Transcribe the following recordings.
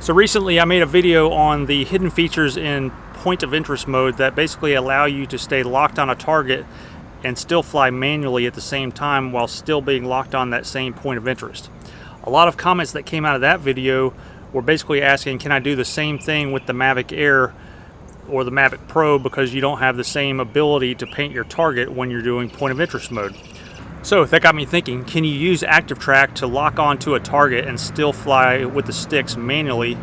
So recently I made a video on the hidden features in point of interest mode that basically allow you to stay locked on a target and still fly manually at the same time while still being locked on that same point of interest. A lot of comments that came out of that video were basically asking, can I do the same thing with the Mavic Air or the Mavic Pro because you don't have the same ability to paint your target when you're doing point of interest mode. So that got me thinking, can you use Active Track to lock onto a target and still fly with the sticks manually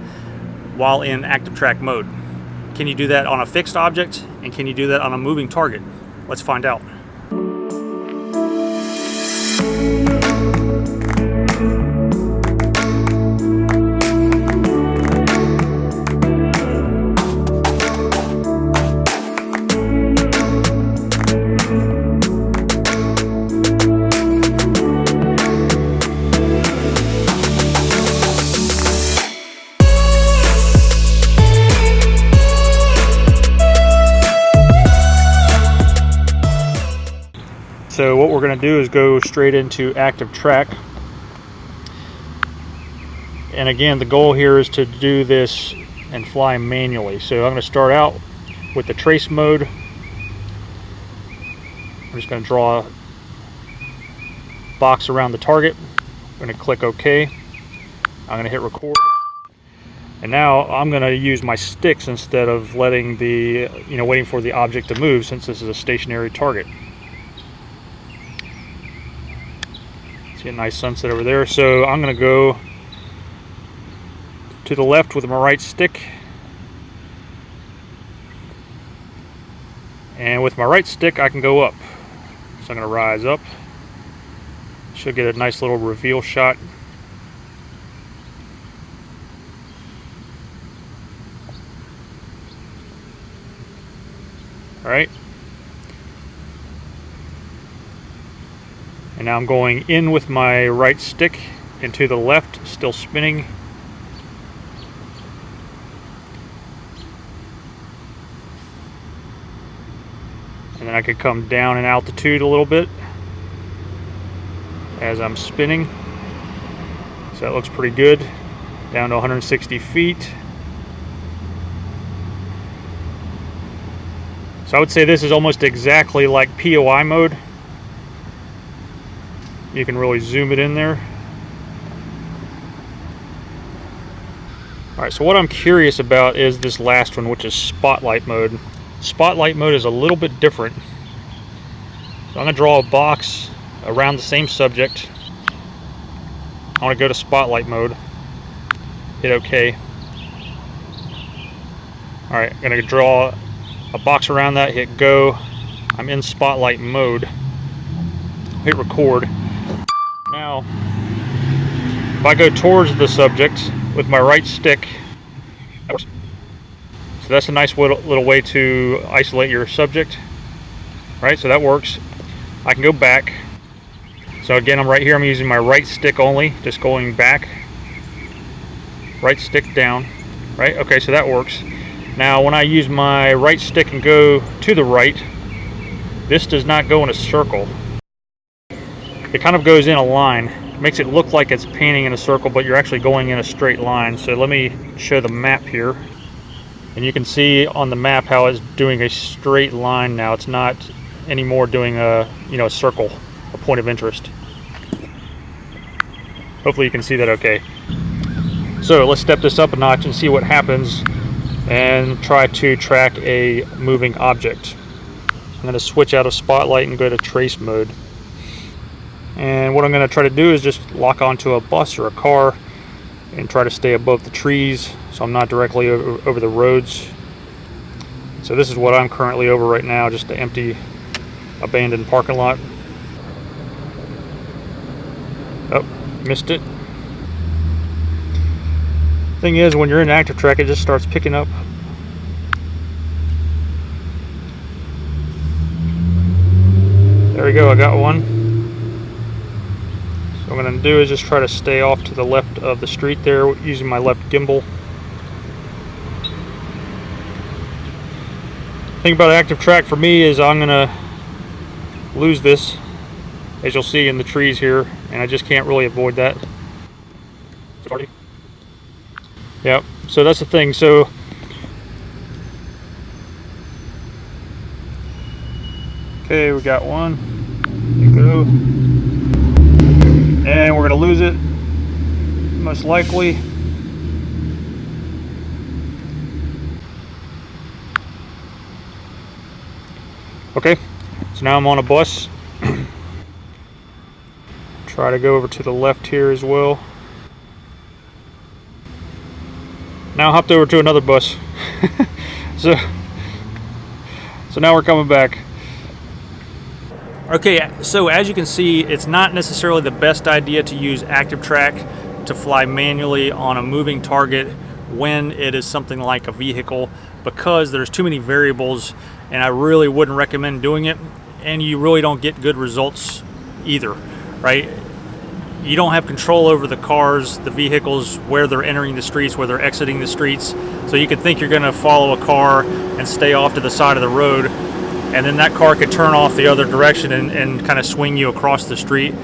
while in Active Track mode? Can you do that on a fixed object, and can you do that on a moving target? Let's find out. So what we're going to do is go straight into Active Track. And again, the goal here is to do this and fly manually. So I'm going to start out with the trace mode. I'm just going to draw a box around the target. I'm going to click OK. I'm going to hit record. And now I'm going to use my sticks instead of letting the, waiting for the object to move, since this is a stationary target. See a nice sunset over there. So I'm going to go to the left with my right stick, and with my right stick I can go up. So I'm going to rise up. Should get a nice little reveal shot. All right. And now I'm going in with my right stick and to the left, still spinning. And then I could come down in altitude a little bit as I'm spinning. So that looks pretty good. Down to 160 feet. So I would say this is almost exactly like POI mode. You can really zoom it in there. Alright, so what I'm curious about is this last one, which is Spotlight mode. Spotlight mode is a little bit different. So I'm going to draw a box around the same subject. I want to go to Spotlight mode. Hit OK. Alright, I'm going to draw a box around that, hit go. I'm in Spotlight mode. Hit record. Now, if I go towards the subject with my right stick, so that's a nice little way to isolate your subject, right? So that works. I can go back. So again, I'm right here. I'm using my right stick only, just going back. Right stick down, right? Okay, so that works. Now, when I use my right stick and go to the right, this does not go in a circle. It kind of goes in a line. It makes it look like it's painting in a circle, but you're actually going in a straight line. So let me show the map here. And you can see on the map how it's doing a straight line now. It's not anymore doing a circle, a point of interest. Hopefully you can see that okay. So let's step this up a notch and see what happens and try to track a moving object. I'm going to switch out of Spotlight and go to trace mode. And what I'm going to try to do is just lock onto a bus or a car and try to stay above the trees so I'm not directly over the roads. So this is what I'm currently over right now, just an empty abandoned parking lot. Oh, missed it. Thing is, when you're in Active Track, it just starts picking up. There we go, I got one. So what I'm going to do is just try to stay off to the left of the street there using my left gimbal. The thing about Active Track for me is I'm going to lose this, as you'll see in the trees here, and I just can't really avoid that. Yep. So that's the thing. So okay, we got one. There you go. And we're gonna lose it, most likely. Okay, so now I'm on a bus. Try to go over to the left here as well. Now I hopped over to another bus. so now we're coming back. Okay, so as you can see, it's not necessarily the best idea to use active track to fly manually on a moving target when it is something like a vehicle, because there's too many variables, and I really wouldn't recommend doing it, and you really don't get good results either, right? You don't have control over the cars, the vehicles, where they're entering the streets, where they're exiting the streets. So you could think you're going to follow a car and stay off to the side of the road, and then that car could turn off the other direction and kind of swing you across the street,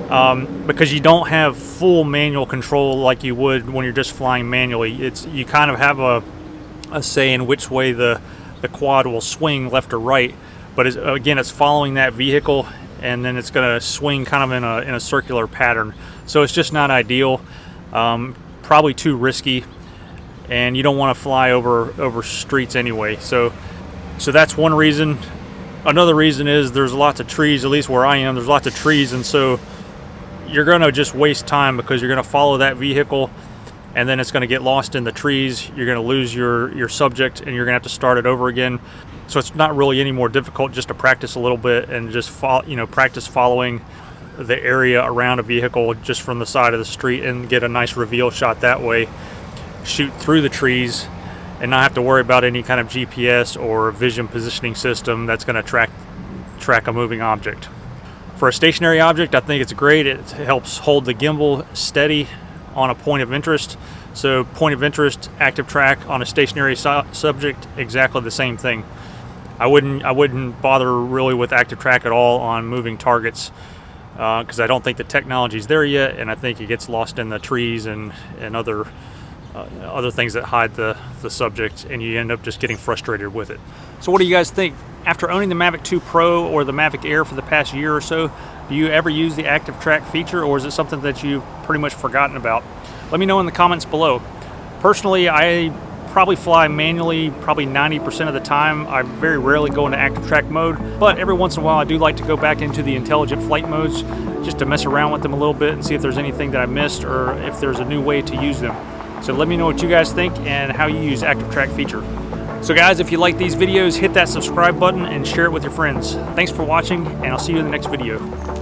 because you don't have full manual control like you would when you're just flying manually. You kind of have a say in which way the quad will swing, left or right, but again, it's following that vehicle, and then it's going to swing kind of in a circular pattern. So it's just not ideal, probably too risky, and you don't want to fly over streets anyway. So that's one reason. Another reason is there's lots of trees, at least where I am, there's lots of trees, and so you're going to just waste time because you're going to follow that vehicle, and then it's going to get lost in the trees. You're going to lose your subject, and you're going to have to start it over again. So it's not really any more difficult just to practice a little bit and just practice following the area around a vehicle just from the side of the street and get a nice reveal shot that way. Shoot through the trees and not have to worry about any kind of GPS or vision positioning system that's going to track a moving object. For a stationary object, I think it's great. It helps hold the gimbal steady on a point of interest. So point of interest, active track on a stationary subject, exactly the same thing. I wouldn't bother really with active track at all on moving targets, because I don't think the technology's there yet, and I think it gets lost in the trees and other things that hide the subject, and you end up just getting frustrated with it. So what do you guys think? After owning the Mavic 2 Pro or the Mavic Air for the past year or so, do you ever use the active track feature, or is it something that you've pretty much forgotten about? Let me know in the comments below. Personally, I probably fly manually probably 90% of the time. I very rarely go into active track mode, but every once in a while I do like to go back into the intelligent flight modes just to mess around with them a little bit and see if there's anything that I missed or if there's a new way to use them. So let me know what you guys think and how you use active track feature. So guys, if you like these videos, hit that subscribe button and share it with your friends. Thanks for watching, and I'll see you in the next video.